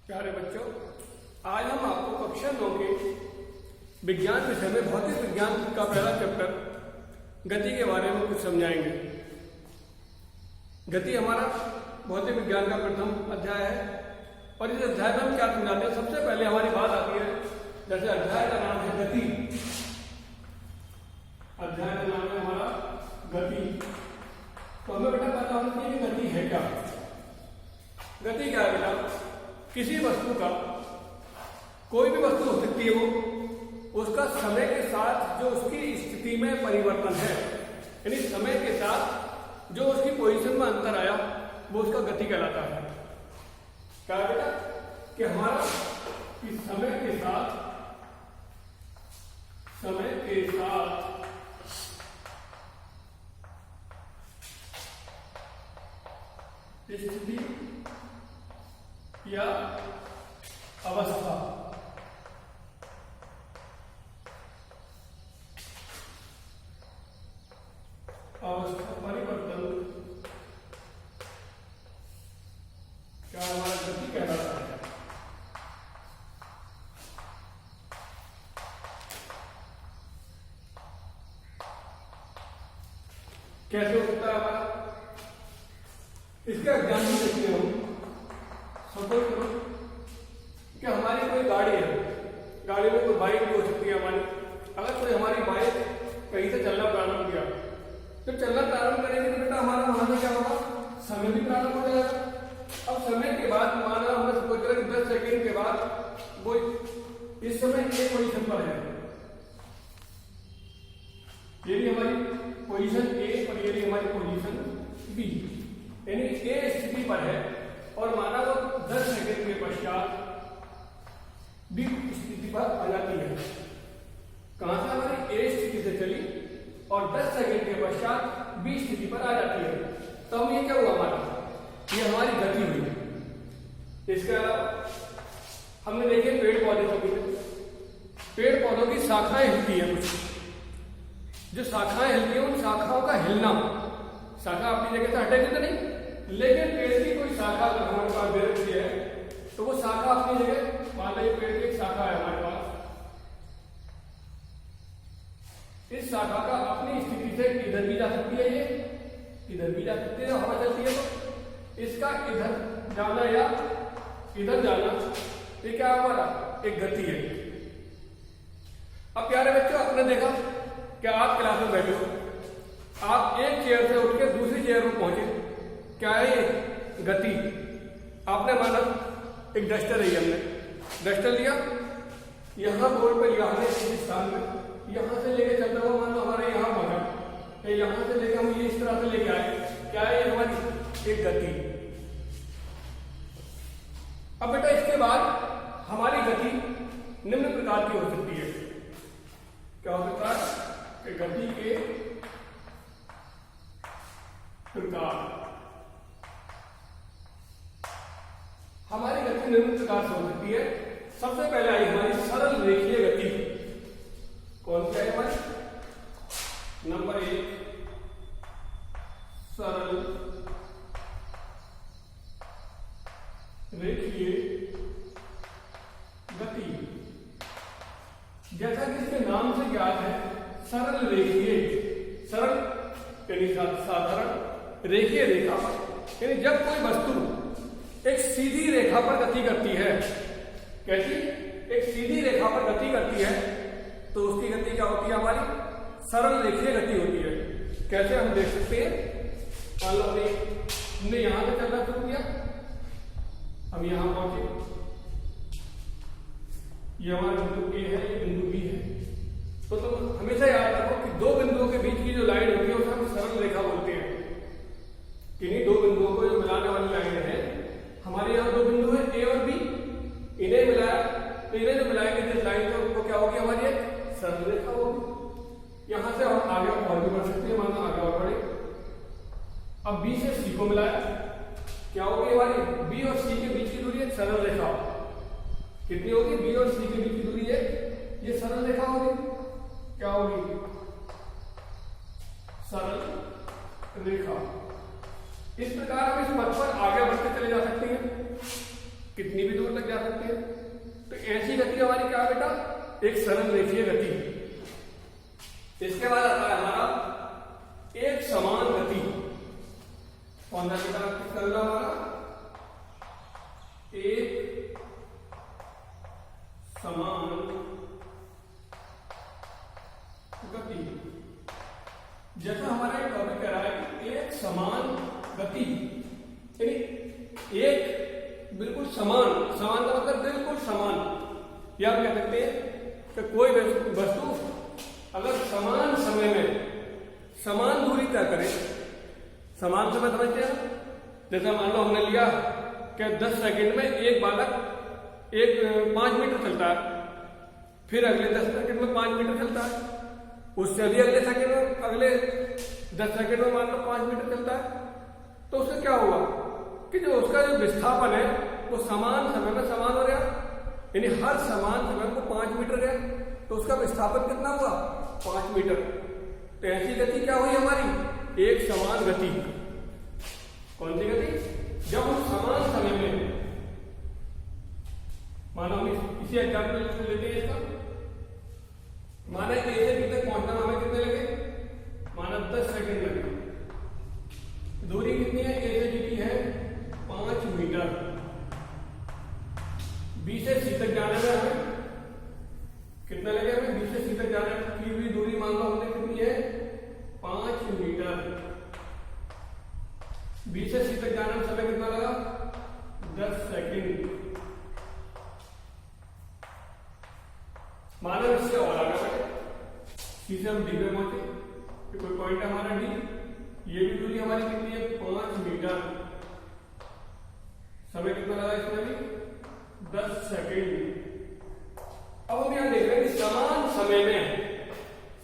प्यारे बच्चों, आज हम आपको कक्षा 9 के विज्ञान विषय में भौतिक विज्ञान का पहला चैप्टर गति के बारे में कुछ समझाएंगे। गति हमारा भौतिक विज्ञान का प्रथम अध्याय है और इस अध्याय में हम क्या समझाते हैं। सबसे पहले हमारी बात आती है, जैसे अध्याय का नाम है गति, अध्याय का नाम है हमारा गति, तो हमें बेटा पता होना चाहिए कि गति है क्या। गति क्या है बेटा? किसी वस्तु का, कोई भी वस्तु हो सकती है वो, उसका समय के साथ जो उसकी स्थिति में परिवर्तन है, यानी समय के साथ जो उसकी पोजीशन में अंतर आया, वो उसका गति कहलाता है। क्या बेटा? कि हमारा कि समय के साथ स्थिति या अवस्था परिवर्तन क्या हमारा गति कहलाता है। कैसे होता है हमारा? इसका एग्जाम्पल देखते हो। सपोज करो कि हमारी कोई गाड़ी है, गाड़ी में कोई बाइक भी हो सकती है हमारी। अगर कोई हमारी बाइक कहीं से चलना प्रारंभ किया, तो चलना प्रारंभ करेंगे तो बेटा हमारा वहां से क्या होगा? समय भी प्रारंभ हो जाएगा। अब समय के बाद माना हमने सपोज करें 10 सेकेंड के बाद वो इस समय ए पोजीशन पर है, ये भी हमारी पोजीशन ए और ये भी हमारी पोजीशन बी, यानी ए स्थिति पर है और माना वो 10 सेकेंड के पश्चात बी स्थिति पर आ जाती है। कहां से? हमारी ए स्थिति से चली और 10 सेकेंड के पश्चात बी स्थिति पर आ जाती है। तो हम ये क्या हुआ हमारा? ये हमारी गति हुई। इसके अलावा हमने देखे पेड़ पौधे को भी, पेड़ पौधों की शाखाएं हिलती है, कुछ जो शाखाएं हिलती है उन शाखाओं का हिलना, शाखा अपनी जगह से हटेगी तो नहीं, लेकिन पेड़ की कोई शाखा अगर हमारे पास दे रखी है तो वो शाखा अपनी जगह, मान लीजिए पेड़ की एक शाखा है हमारे पास, इस शाखा का अपनी स्थिति से इधर भी जा सकती है, ये इधर भी जा सकती है, हवा चलती है तो इसका इधर जाना या इधर जाना, ये क्या हमारा एक गति है। अब प्यारे बच्चों, आपने देखा कि आप क्लास में बैठे हो, आप एक चेयर से उठ के दूसरी चेयर में पहुंचे, क्या है ये? गति। आपने माना एक डस्टर है, हमने डस्टर लिया, यहां बोर्ड पे लिया हमने इस स्थान में, यहां से लेके चलता हुआ मानो हमारे यहां पहुंचा, यहां से लेके हम ये इस तरह से लेके आए, क्या है ये? हमारी एक गति। अब बेटा इसके बाद हमारी गति निम्न प्रकार की हो सकती है। क्या हो सकता है? कि गति के प्रकार, हमारी गति निम्न प्रकार से हो सकती है। सबसे पहले आई हमारी सरल रेखीय गति। कौन सी है हमारी? नंबर 1 सरल रेखीय गति। जैसा कि इसके नाम से ज्ञात है, सरल रेखीय, सरल यानी साधारण, रेखीय रेखा पर, यानी जब कोई वस्तु एक सीधी रेखा पर गति करती है, कैसी? एक सीधी रेखा पर गति करती है, तो उसकी गति क्या होती है? हमारी सरल रेखीय गति होती है। कैसे हम देख सकते हैं? मान लो हमने यहां से चलना शुरू किया, हम यहां पहुंचे, ये हमारा बिंदु ए है, ये बिंदु बी है, तो तुम हमेशा याद रखो कि दो बिंदुओं के बीच की जो लाइन होती है उसे हम सरल रेखा बोलते हैं। किन्हीं दो बिंदुओं को जो मिलाने वाली लाइन है, हमारे यहाँ दो बिंदु है ए और बी, इन्हें मिलाया तो इन्हें जो मिलाएंगे जिस लाइन से, उनको क्या होगी? हमारी एक सरल रेखा होगी। यहां से हम आगे और भी बढ़ सकते हैं, मानो आगे और बढ़े। अब बी से सी को मिलाया, क्या होगी हमारी? बी और सी के बीच की दूरी एक सरल रेखा। कितनी होगी? बी और सी के बीच की दूरी है, ये सरल रेखा होगी। क्या होगी? सरल रेखा। इस प्रकार हम इस पथ पर आगे बढ़ते चले जा सकते हैं। कितनी भी दूर तक जा सकते हैं। तो ऐसी गति हमारी क्या बेटा, एक सरल रेखीय गति। इसके बाद आता है हमारा एक समान गति। कौन सा बेटा चल रहा हमारा, एक समान गति। जैसा हमारा टॉपिक कह रहा है कि एक समान गति, यानी एक बिल्कुल समान, समान का मतलब बिल्कुल समान। या आप कह सकते हैं कि कोई वस्तु अगर समान समय में समान दूरी तय करे, समान समय समझते हैं, जैसा मान लो हमने लिया कि 10 सेकंड में एक बालक 5 मीटर चलता है, फिर अगले 10 सेकंड में 5 मीटर चलता है, उससे अभी अगले 10 सेकंड में मान लो 5 मीटर चलता है, तो उससे क्या हुआ कि जो उसका जो विस्थापन है वो समान समय में समान हो गया, यानी हर समान समय को 5 मीटर गया, तो उसका विस्थापन कितना हुआ, 5 मीटर। तो ऐसी गति क्या हुई हमारी, एक समान गति। कौन सी गति, जब हम समान समय में, मानो हम इसी एग्जाम्पल लेते हैं इसका, माना ए से बी तक पहुंचना हमें कितने लगे, माना 10 सेकंड लगे। दूरी कितनी है, ए से बी की है 5 मीटर। बी से सी तक जाने में हमें कितना लगे, हमें बी से सी तक जाने की हुई दूरी मान लो हमने कितनी है, 5 मीटर। बी से सी तक जाने में समय कितना लगा, 10 सेकंड। माना इससे और आगे बढ़े, सी से हम डी पे पहुंचे, कोई पॉइंट है हमारा डी, ये भी दूरी हमारी कितनी है, 5 मीटर। समय कितना लगा इसमें भी, 10 सेकंड। अब हम यहां देख रहे हैं कि समान समय में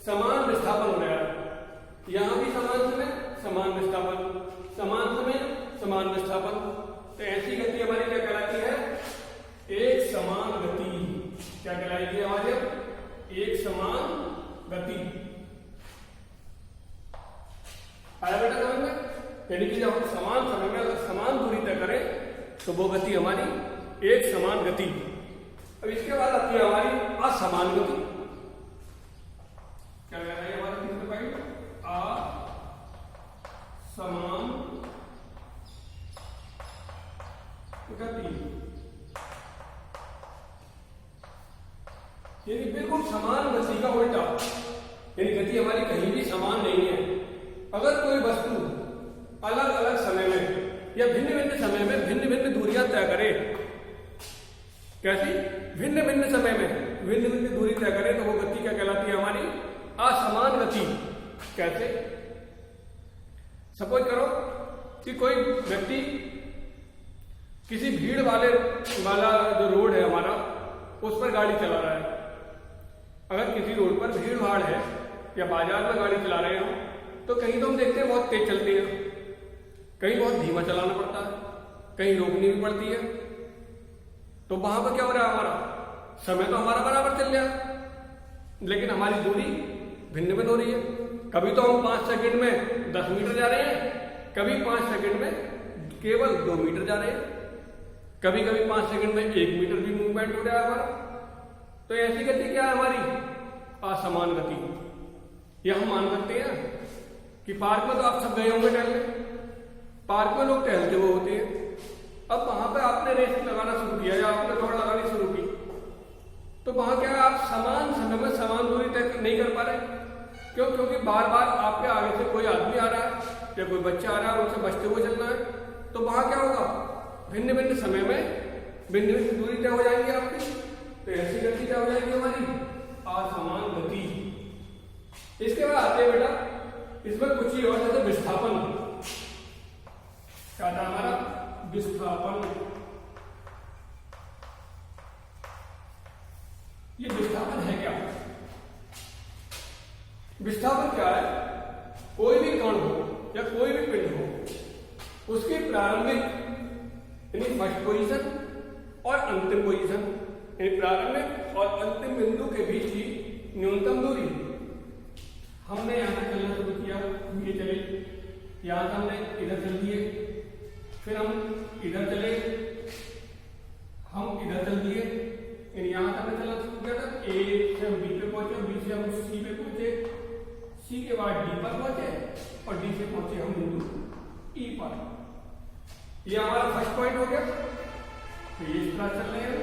समान विस्थापन हो रहा है, यहां भी समान समय समान विस्थापन, समान समय समान विस्थापन। तो ऐसी गति हमारी क्या कहलाती है, एक समान गति। क्या कहलाएगी हमारी, एक समान गति। आया बेटा समझ में, यानी कि जब हम समान समय में अगर समान दूरी तय करें तो वो गति हमारी एक समान गति। अब इसके बाद आती है हमारी असमान गति। क्या कह रहा है हमारा तीसरा पॉइंट, असमान गति, यानी बिल्कुल समान गति का उल्टा, यानी गति हमारी कहीं भी समान नहीं है। अगर कोई वस्तु अलग अलग समय में या भिन्न भिन्न समय में भिन्न भिन्न दूरियां तय करे, कैसी, भिन्न भिन्न समय में भिन्न भिन्न दूरी तय करे, तो वो गति क्या कहलाती है हमारी, असमान गति। कैसे, सपोज करो कि कोई व्यक्ति किसी भीड़ वाला जो रोड है हमारा, उस पर गाड़ी चला रहा है। अगर किसी रोड पर भीड़ भाड़ है या बाजार में गाड़ी चला रहे हो, तो कहीं तो हम देखते हैं बहुत तेज चलती है, कहीं बहुत धीमा चलाना पड़ता है, कहीं रोकनी भी पड़ती है। तो वहां पर क्या हो रहा है, हमारा समय तो हमारा बराबर चल रहा है, लेकिन हमारी दूरी भिन्न भिन्न हो रही है। कभी तो हम 5 सेकंड में 10 मीटर जा रहे हैं, कभी 5 सेकंड में केवल 2 मीटर जा रहे हैं, कभी कभी 5 सेकंड में 1 मीटर भी मूवमेंट हो रहा है हमारा। तो ऐसी गति क्या है हमारी, असमान गति। यह हम मान सकते हैं कि पार्क में तो आप सब गए होंगे टहलने, पार्क में लोग टहलते हुए होते हैं। अब वहां पे आपने रेस लगाना शुरू किया या आपने दौड़ लगानी शुरू की, तो वहां क्या है, आप समान समय में समान दूरी तय नहीं कर पा रहे। क्यों, क्योंकि बार बार आपके आगे से कोई आदमी आ रहा है या कोई बच्चा आ रहा है, उनसे बचते हुए चलना है। तो वहां क्या होगा, भिन्न भिन्न समय में भिन्न भिन्न दूरी तय हो जाएंगी आपकी। तो ऐसी गति क्या हो जाएगी हमारी, असमान गति। इसके बाद आते हैं बेटा, इसमें कुछ ही और, जैसे विस्थापन। क्या था हमारा, विस्थापन। ये विस्थापन है क्या, विस्थापन क्या है, कोई भी कण हो या कोई भी पिंड हो, उसकी प्रारंभिक यानी फर्स्ट पोजीशन और अंतिम पोजीशन, यानी प्रारंभिक और अंतिम बिंदु के बीच की न्यूनतम दूरी। हमने यहां से चलना शुरू किया, ये चले, यहां से हमने इधर चल दिए, फिर हम इधर चले, हम इधर चल दिए, यहां तक चलना शुरू किया था, ए से हम बी पे पहुंचे, बी से हम सी पे पहुंचे, सी के बाद डी पर पहुंचे और डी से पहुंचे हम बिंदु ई पर। ये हमारा फर्स्ट पॉइंट हो गया। तो ये इस तरह चल रहे हैं,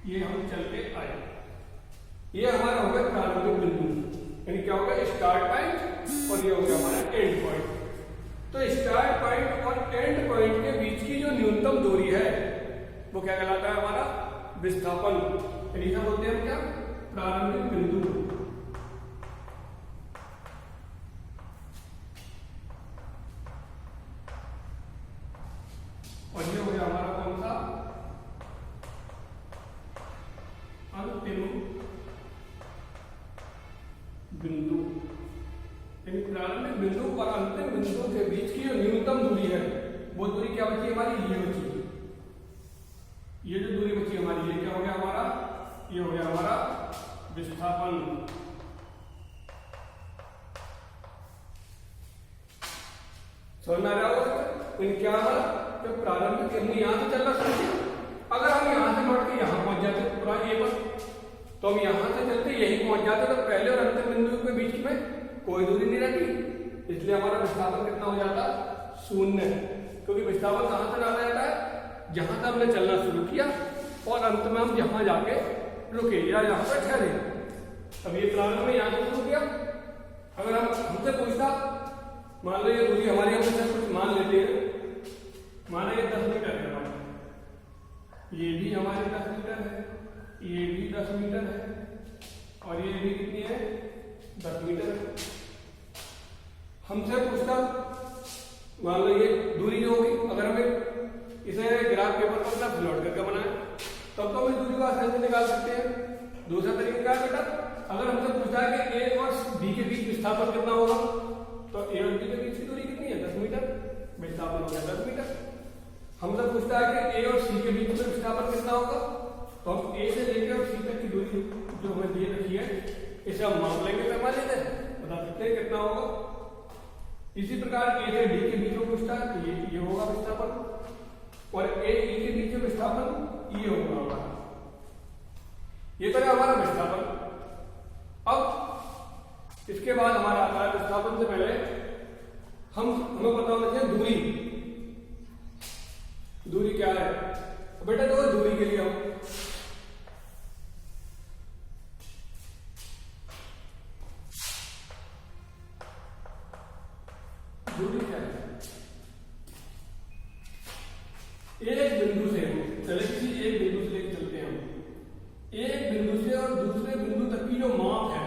ये हम चल के आए, ये हमारा हो गया प्रारंभिक बिंदु, यानी क्या होगा स्टार्ट पॉइंट और ये हो गया हमारा एंड पॉइंट। तो स्टार्ट पॉइंट और एंड पॉइंट के बीच की जो न्यूनतम दूरी है वो क्या कहलाता है हमारा विस्थापन, यानी क्या बोलते हैं हम क्या प्रारंभिक बिंदु। और ये हो गया हमारा कौन सा अंतिम बिंदु, यानी प्रारंभिक बिंदु और अंतिम बिंदु के बीच की जो न्यूनतम दूरी है वो दूरी क्या बची हमारी, ये बची। ये जो दूरी बची हमारी ये क्या हो गया हमारा, ये हो गया हमारा विस्थापन। समझ में आ रहा होगा क्या है, तो प्रारंभिक हमने यहां से चलना शुरू किया, अगर हम यहां से लौट के यहां पहुंच जाते पूरा ये पर, तो हम यहां से चलते यही पहुंच जाते, तो पहले और अंतिम बिंदु के बीच में कोई दूरी नहीं रहती, इसलिए हमारा विस्थापन कितना हो जाता शून्य, क्योंकि विस्थापन कहां से डाला जाता है जहां तक हमने चलना शुरू किया और अंत में हम जहां जाके रुके या यहां पर ठहरे। अब ये प्रारंभ में यहां से शुरू किया, अगर हम हमसे पूछता मान लो ये दूरी हमारी, हम कुछ मान लेते हैं, माना ये 10 मीटर है हमारा, ये भी हमारे 10 मीटर है, ये भी 10 मीटर है और ये भी कितनी है 10 मीटर है। हमसे पूछता मान लो ये दूरी जो होगी, अगर हमें इसे ग्राफ पेपर पर तक लोड करके बनाए तब तो हम दूरी को आसानी से निकाल सकते हैं। दूसरा तरीका क्या है बेटा, अगर हमसे पूछता है कि ए और बी के बीच विस्थापन कितना होगा, तो ए और बी के बीच की दूरी कितनी है 10 मीटर, विस्थापन हो गया 10 मीटर। हमसे पूछता है कि ए और सी के बीच में विस्थापन कितना होगा, तो हम ए से लेकर और सी तक की दूरी जो हमें दे रखी है इसे हम माप लेंगे पैमाने से, बता सकते हैं कितना होगा। इसी प्रकार ए से डी के बीच में पूछता है तो ये होगा विस्थापन, और ए ई के बीच में विस्थापन ये होगा हमारा, ये तो है हमारा विस्थापन। अब इसके बाद हमारा आता है विस्थापन से पहले हमें पता होना चाहिए दूरी, दूरी क्या है बेटा, तो दूरी के लिए हम दूरी क्या है, एक बिंदु से चले किसी एक बिंदु से लेकर चलते हैं हम, एक बिंदु से और दूसरे बिंदु तक की जो माप है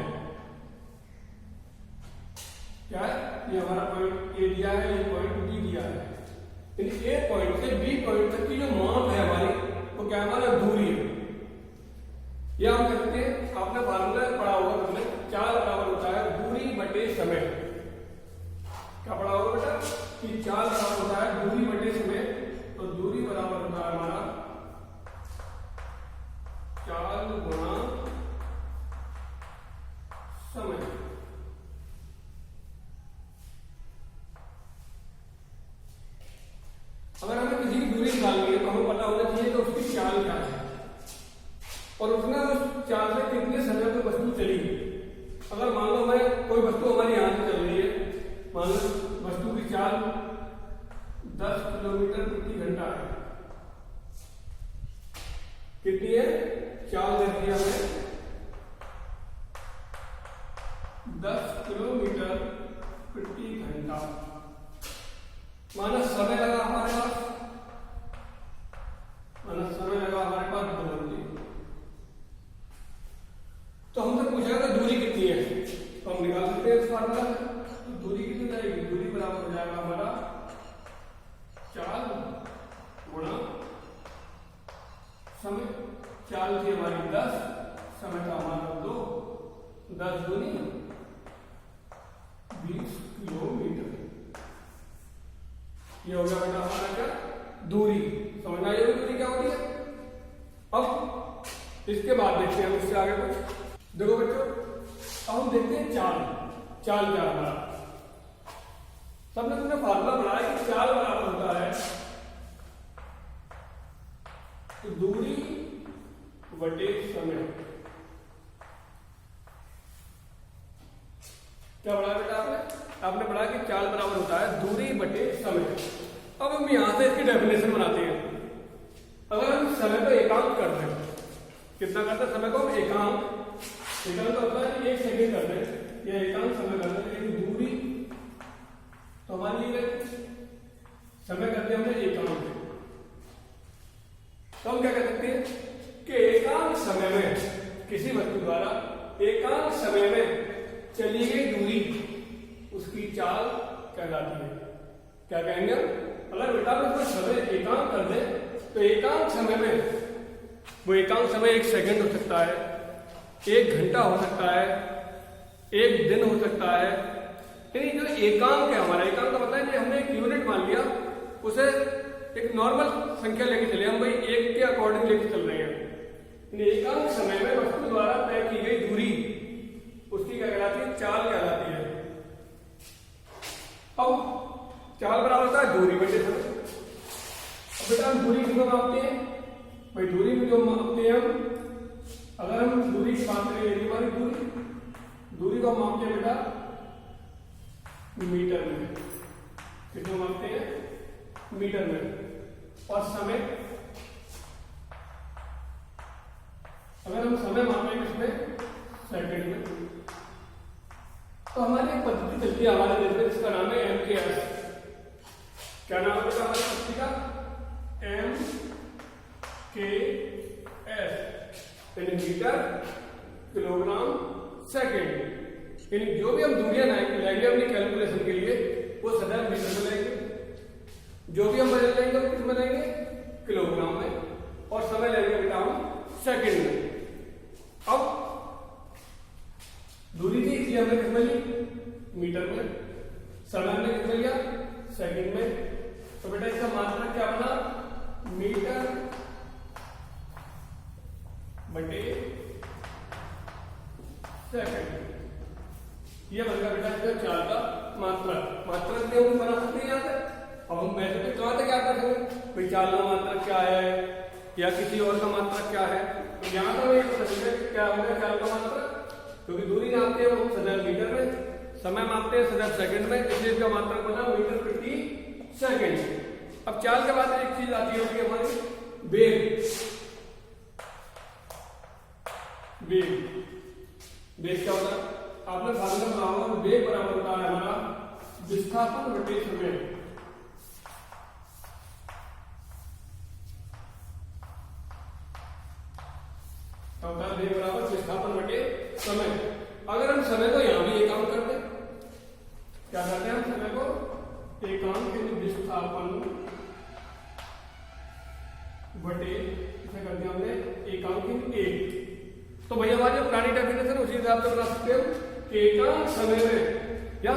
क्या है, ये हमारा पॉइंट ए दिया है, ये पॉइंट बी दिया है, ए पॉइंट से बी पॉइंट तक की जो माप है हमारी वो क्या हमारा दूरी है। यह हम कहते हैं, आपने फार्मूला पढ़ा होगा तुमने, 4 बराबर होता है दूरी बटे समय। क्या पढ़ा होगा बेटा कि 4 बराबर होता है दूरी बटे समय, तो दूरी बराबर होता है हमारा 4 गुणा समय। अगर हमें किसी की दूरी निकालनी है तो हमें पता होना चाहिए कि उसकी चाल क्या है और उसने उस चाल से कितने समय में वस्तु चली। अगर मान लो हमें कोई वस्तु हमारी यहां से चल रही है, मान लो वस्तु की चाल 10 किलोमीटर प्रति घंटा है, कितनी है चाल देती है हमें 10 किलोमीटर प्रति घंटा, माना समय लगा हमारे पास, माना समय लगा हमारे पास 2 घंटे, तो हमसे पूछेगा दूरी कितनी है, तो हम निकाल सकते हैं इस फार्मूला में। तो दूरी कितनी जाएगी, दूरी बराबर हो जाएगा हमारा 4 गुणा समय। चाल थी हमारी 10, समय था हमारा 2, 10 दूनी 20 किलोमीटर। ये हो गया बेटा हमारा क्या दूरी, समझ आई होगी दूरी क्या होती है। अब इसके बाद देखते हैं हम इससे आगे कुछ। देखो बच्चों अब हम देखते हैं चाल, चाल क्या हमारा, सबने तुमने फार्मूला बनाया कि चाल बराबर होता है तो दूरी बटे समय क्या पढ़ा बेटा आपने पढ़ा कि चाल बराबर होता है दूरी बटे समय। अब हम यहां से इसकी डेफिनेशन बनाते हैं। अगर हम समय को एकांक करते हैं, कितना करते हैं समय को हम एकांक का होता है 1 सेकेंड करते हैं या एकांक समय करते हैं, लेकिन दूरी तो हमारी समय करते हैं हमने एकांक। तो हम क्या कर सकते हैं कि एकांक समय में किसी वस्तु द्वारा एकांक समय में चली गई दूरी उसकी चाल कहलाती है। क्या कहेंगे? अगर बेटा इसमें समय एकांक कर दे तो एकांक समय में वो एकांक समय 1 सेकंड हो सकता है, 1 घंटा हो सकता है, 1 दिन हो सकता है। यानी जो एकांक है हमारा, एकांक का मतलब है कि हमने एक यूनिट मान लिया, उसे एक नॉर्मल संख्या लेके चले, हम भाई 1 के अकॉर्डिंग लेके चल रहे हैं। एकांक समय में वस्तु द्वारा तय की गई दूरी उसकी क्या कहलाती है? चाल कहलाती है। अब चाल बराबर होता है दूरी बटे समय। अब बेटा हम दूरी किसको मापते हैं? भाई दूरी में जो मापते हैं हम, अगर हम दूरी की बात करें, हमारी दूरी को हम मापते हैं बेटा मीटर में। किसको मापते हैं? मीटर में। और समय, अगर हम समय मापें किसमें? सेकंड में। तो हमारी एक पद्धति चलती है हमारे देश में, जिसका नाम है MKS। क्या नाम है हमारी पद्धति का? MKS, यानी मीटर किलोग्राम सेकंड। यानी जो भी हम दूरियां लेंगे अपनी कैलकुलेशन के लिए वो सदैव मीटर में लेंगे, जो भी हम बदल लेंगे वो किस में लेंगे? किलोग्राम में। और समय लेंगे बेटा हम सेकंड में। अब दूरी थी इसलिए हमने किस में ली? मीटर में। समय हमने किस में लिया? सेकंड में। तो बेटा इसका मात्रक क्या बना? मीटर बटे सेकंड। ये बन गया बेटा इसका चाल का मात्रक। मात्रक से हम बना सकते हैं यहाँ से। अब हम वैसे तो कहाँ तक क्या कर सकते? भाई चाल का मात्रक क्या है या किसी और का मात्रक क्या है? तो यहाँ तो क्या होगा चाल का मात्रक? क्योंकि दूरी नापते हैं वो सदैव मीटर में, समय मापते हैं सदैव सेकंड में, इसलिए इसका मात्रक बना मीटर प्रति सेकंड। अब चाल के बाद एक चीज आती है हमारी वेग। वेग क्या होता है? आपने फार्मूला सुना होगा, वेग बराबर होता है हमारा विस्थापन बटे समय। वेग बराबर विस्थापन बटे समय। अगर हम समय को यहां भी एकांक करते, क्या करते हैं? हम समय को एकांक विस्थापन बटे इसे करते हैं हमने एकांक 1। तो भैया हमारी पुरानी डेफिनेशन उसी हिसाब से बना सकते हो कि एकांक समय में या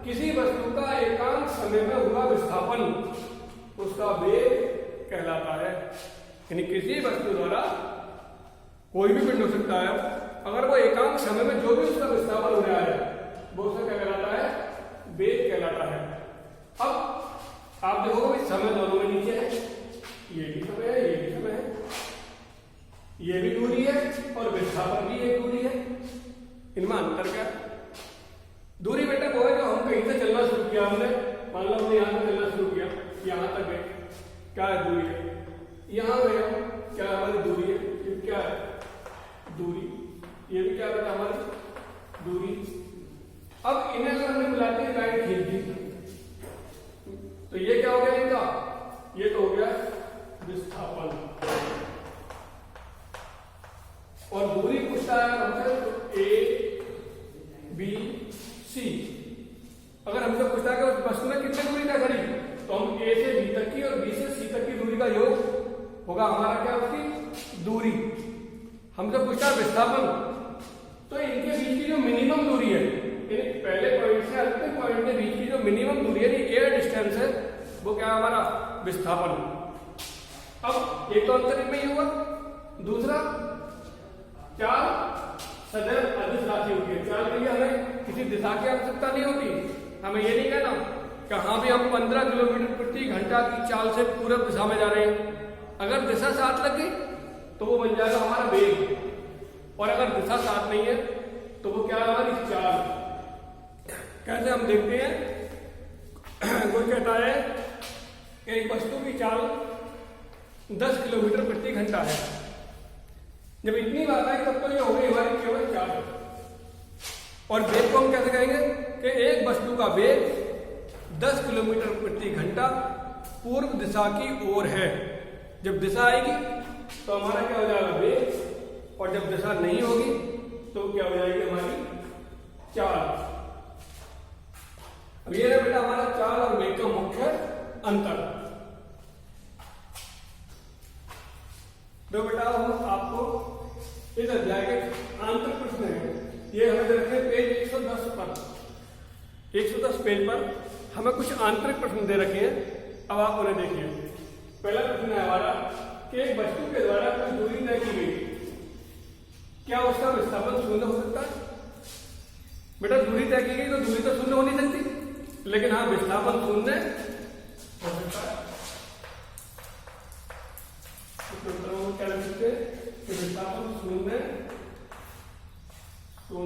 किसी वस्तु का एकांक समय में हुआ विस्थापन उसका वेग कहलाता है। यानी किसी वस्तु द्वारा कोई भी पिंड हो सकता है, अगर वो एकांक समय में जो भी उसका विस्थापन हो रहा है वो उसका क्या कहलाता है? वेग कहलाता है। अब आप देखोगे समय दोनों में नीचे है, ये भी समय है, ये भी समय है, ये भी दूरी है और विस्थापन भी एक दूरी है। इनमें अंतर क्या? दूरी बेटा वो है जो हम कहीं से चलना शुरू किया, हमने मान लो हमने यहां से चलना शुरू किया, यहां तक गए, क्या है? दूरी है। यहां गए, क्या हमारी दूरी है? ये क्या है? दूरी। ये भी क्या बेटा? हमारी दूरी। अब इन्हें अगर हमने मिलाते हैं लाइन खींच दी तो ये क्या हो गया इनका? ये तो हो गया विस्थापन। और दूरी पूछता है हमसे तो A B C। अगर हमसे पूछता है कि उस वस्तु में कितनी दूरी तय करी, तो हम A से B तक की और B से C तक की दूरी का योग होगा हमारा क्या? उसकी दूरी। हमसे पूछता है विस्थापन, तो इनके बीच की जो मिनिमम दूरी है, यानी पहले पॉइंट से अंतिम पॉइंट के बीच की जो मिनिमम दूरी है, एयर डिस्टेंस है, वो क्या है? हमारा विस्थापन। अब एक तो अंतर में ही हुआ, दूसरा चाल सदैव अदिश राशि होती है। चाल के लिए हमें किसी दिशा की आवश्यकता नहीं होती। हमें ये नहीं कहना कि हाँ भी हम 15 किलोमीटर प्रति घंटा की चाल से पूरब दिशा में जा रहे हैं, अगर दिशा साथ लग गई तो वो बन जाएगा हमारा वेग, और अगर दिशा साथ नहीं है तो वो क्या है हमारी चाल। कैसे हम देखते हैं, कोई कहता है एक वस्तु की चाल 10 किलोमीटर प्रति घंटा है। जब इतनी बात आई तब तो ये हो गई हमारी केवल चाल। और वेग को हम कैसे कहेंगे कि एक वस्तु का वेग 10 किलोमीटर प्रति घंटा पूर्व दिशा की ओर है। जब दिशा आएगी तो हमारा क्या हो जाएगा वेग, और जब दिशा नहीं होगी तो क्या हो जाएगी हमारी चाल। अब ये है बेटा हमारा चाल और वेग का मुख्य अंतर। तो बेटा हम आपको इस अध्याय के आंतरिक प्रश्न है, ये हमें रखे पेज 110 पर, 110 पेज पर हमें कुछ आंतरिक प्रश्न दे रखे हैं। अब आप उन्हें देखिए। पहला प्रश्न है हमारा कि एक वस्तु के द्वारा कुछ दूरी तय की गई, क्या उसका विस्थापन शून्य हो सकता है? बेटा दूरी तय की गई तो दूरी तो शून्य हो नहीं सकती, लेकिन हाँ विस्थापन शून्य हो सकता है। क्या लिख सकते हैं कि विस्थापन शून्य हो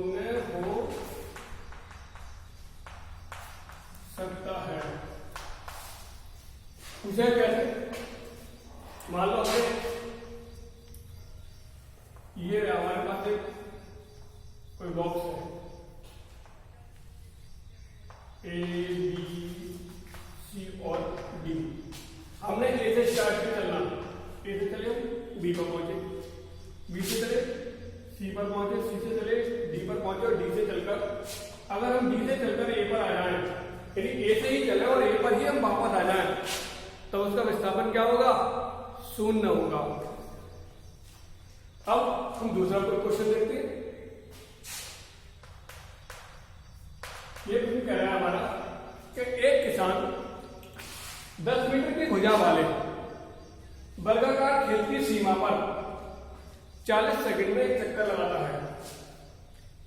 सकता है। पूछे कैसे? मान लो ये हमारे पास एक कोई बॉक्स है, ए बी सी और डी। हमने ए से स्टार्ट किया चलना, ए से चले बी पर पहुंचे, बी से चले सी पर पहुंचे, सी से चले डी पर पहुंचे, और डी से चलकर अगर हम डी से चलकर ए पर आ जाए, यानी ए से ही चले और ए पर ही हम वापस आ जाए, तो उसका विस्थापन क्या होगा? शून्य होगा। अब हम दूसरा कोई क्वेश्चन देखते हैं। ये क्वेश्चन कह रहा है हमारा कि एक किसान 10 मीटर की भुजा वाले वर्गाकार खेत की सीमा पर 40 सेकंड में एक चक्कर लगाता है।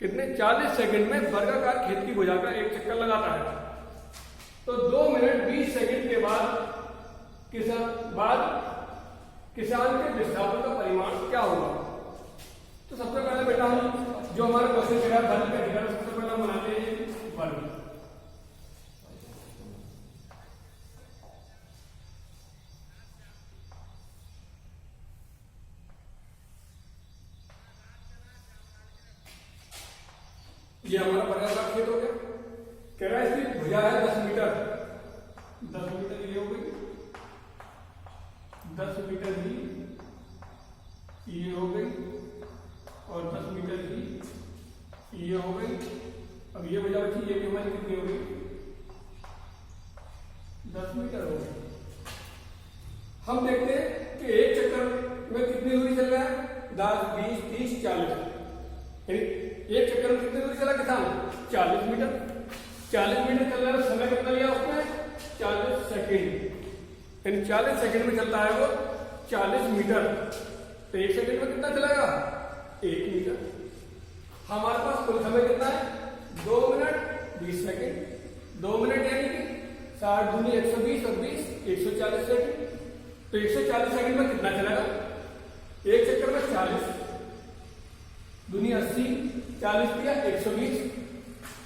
कितने? 40 सेकंड में वर्गाकार खेत की भुजा का एक चक्कर लगाता है। तो 2 मिनट 20 सेकंड के बाद किसान के विस्थापन का परिमाण क्या होगा? तो सबसे पहले बेटा हम जो हमारा क्वेश्चन है वर्ग का घेरा, सबसे पहले हम बनाते हैं वर्ग। ये हमारा वर्गाकार खेत हो गया। कह रहा है इसकी भुजा है 10 मीटर, 10 मीटर ये हो गई, 10 मीटर ही ये हो गई, और 10 मीटर ही ये हो गई। अब ये भुजा बची, ये भी हमारी कितनी हो गई? 10 मीटर हो गई। हम देखते हैं कि एक चक्कर में कितनी दूरी चल रहा है? 10, 20, 30, 40। एक चक्कर में कितनी दूरी चला किसान? 40 मीटर। 40 मीटर चल रहा है, समय कितना लिया उसने? 40 सेकेंड। यानी 40 सेकंड में चलता है वो 40 मीटर। तो 1 सेकंड में कितना चलेगा? 1 मीटर। हमारे पास कुल समय कितना है? 2 मिनट 20 सेकंड। 2 मिनट यानी कि 60 दूनी 120 और 20 140 सेकंड। तो 140 सेकंड में कितना चलेगा? एक चक्कर में 40 दूनी 80, 40 दिया 120,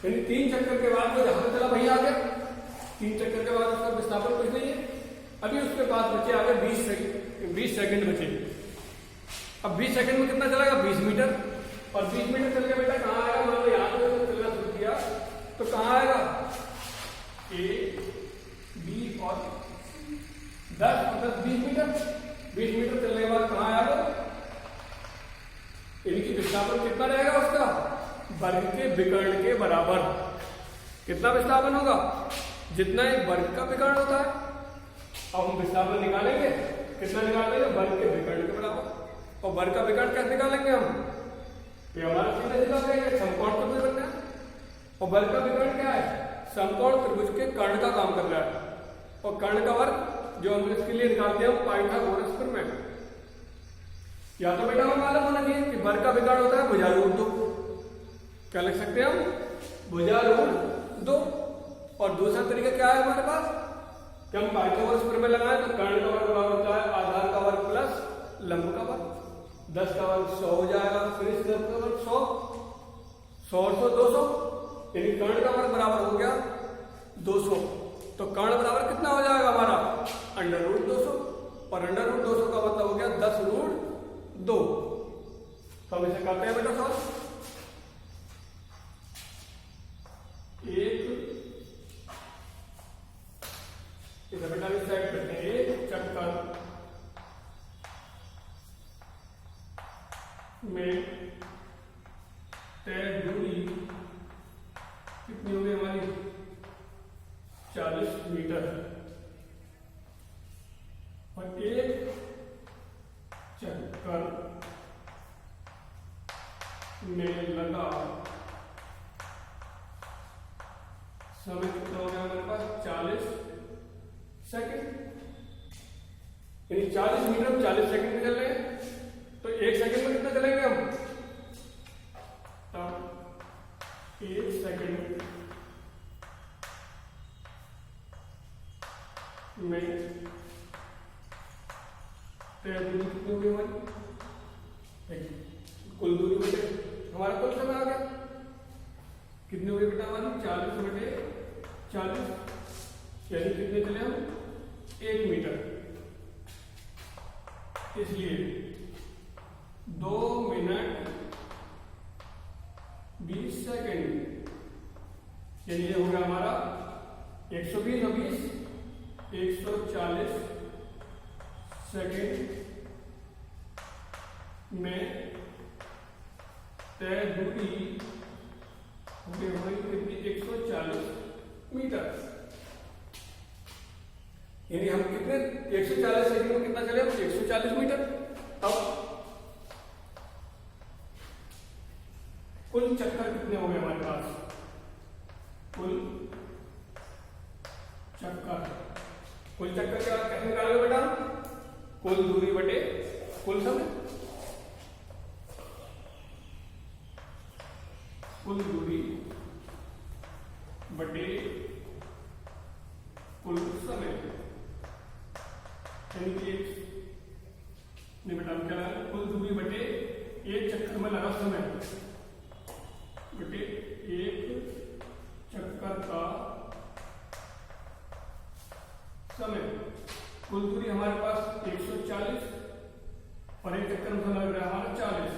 यानी 3 चक्कर के बाद वो जहां से चला वही आ गया। 3 चक्कर के बाद उसका विस्थापन कुछ नहीं है। अभी उसके पास बचे आगे 20 सेकंड बचे। अब 20 सेकंड में कितना चलेगा? 20 मीटर। और 20 मीटर चल के बेटा कहाँ आएगा? मान लो यहाँ से चलना शुरू किया तो कहाँ आएगा? ए बी और 10 और 10 20 मीटर। 20 मीटर चलने के बाद कहाँ आएगा? इनकी विस्थापन कितना रहेगा उसका? वर्ग के विकर्ण के बराबर। कितना विस्थापन होगा? जितना एक वर्ग का विकर्ण होता है। अब हम विस्थापन निकालेंगे, कितना निकालेंगे? वर्ग के विकर्ण के बराबर। और वर्ग का विकर्ण कैसे निकालेंगे हम? ये हमारा सीधा सीधा करेंगे, समकोण त्रिभुज बनना है। और वर्ग का विकर्ण क्या है? समकोण त्रिभुज के कर्ण का काम कर रहा है। और कर्ण का वर्ग जो हम इसके लिए निकालते हैं पाइथागोरस प्रमेय। या तो बेटा हमें मालूम होना चाहिए कि वर्ग का विकर्ण होता है भुजा रूट 2। क्या लिख सकते हैं हम? भुजा रूट 2। और दूसरा तरीका क्या है हमारे पास? कि हम पाइथागोरस प्रमेय लगाएं तो कर्ण का वर्ग बराबर होता है आधार का वर्ग प्लस लंब का वर्ग। 10 का वर्ग 100 हो जाएगा, फिर इस 10 का वर्ग 100, 100 और 100 200, यानी कर्ण का वर्ग बराबर हो गया 200। तो कर्ण बराबर कितना हो जाएगा हमारा अंडर रूट 200, और अंडर रूट 200 का मतलब हो गया 10 रूट 2। तो हम इसे करते हैं बेटा सॉल्व। इसे बेटा भी सेट करते हैं। एक चक्कर में तय दूरी कितनी हो गई हमारी 40 मीटर, और एक चक्कर में लगा समय कितना हो गया हमारे पास 40 सेकंड, यानी 40 मीटर में 40 सेकंड में चल रहे हैं। तो 1 सेकंड में कितना चलेंगे हम, तब 1 सेकंड में तय दूरी कितनी होगी हमारी, कुल दूरी बटे हमारा कुल समय आ गया। कितनी होगी बेटा हमारी 40 बटे 40, यानी कितने चले हम 1 मीटर। इसलिए 2 मिनट 20 सेकंड, यानी ये हो गया हमारा 120 और 20 140 सेकंड में तय दूरी होगी हमारी कितनी 140 मीटर। यानी हम कितने 140 सेकंड में कितना चले हम 140 मीटर। अब कुल चक्कर कितने हो गए हमारे पास, कुल चक्कर के बाद कैसे निकालोगे बेटा, कुल दूरी बटे कुल समय, कुल दूरी बटे कुल समय, यानी कि नहीं बेटा क्या लगा, कुल दूरी बटे एक चक्कर में लगा समय बटे एक चक्कर का समय। कुल दूरी हमारे पास 140 और एक चक्कर में लग रहा है हमारा 40,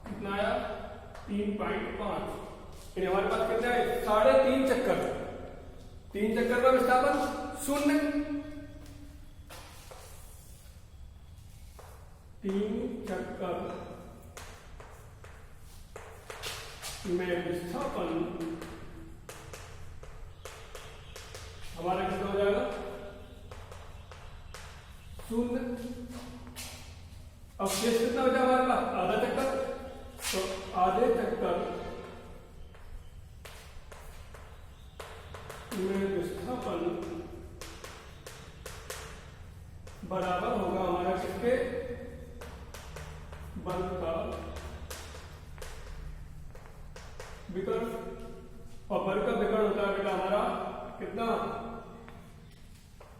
कितना आया 3.5, यानी हमारे पास कितना है 3.5 चक्कर। 3 चक्कर का विस्थापन 0, 3 चक्कर में विस्थापन हमारा कितना हो जाएगा 0। अब शेष कितना बचा हमारे पास आधा चक्कर, तो आधे चक्कर में विस्थापन बराबर होगा हमारा किसके, बल का विकर्ण। और बल का विकर्ण होता है बेटा हमारा कितना,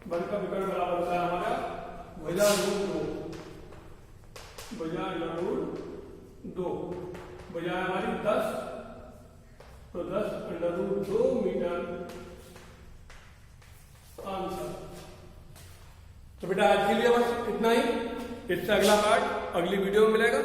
बल का विकर्ण बराबर होता है हमारा भुजा रूट 2, भुजा रूट 2, भुजा हमारी 10, तो 10 अंडर रूट 2 मीटर आंसर। तो बेटा आज के लिए बस इतना ही, इससे अगला पार्ट अगली वीडियो में मिलेगा।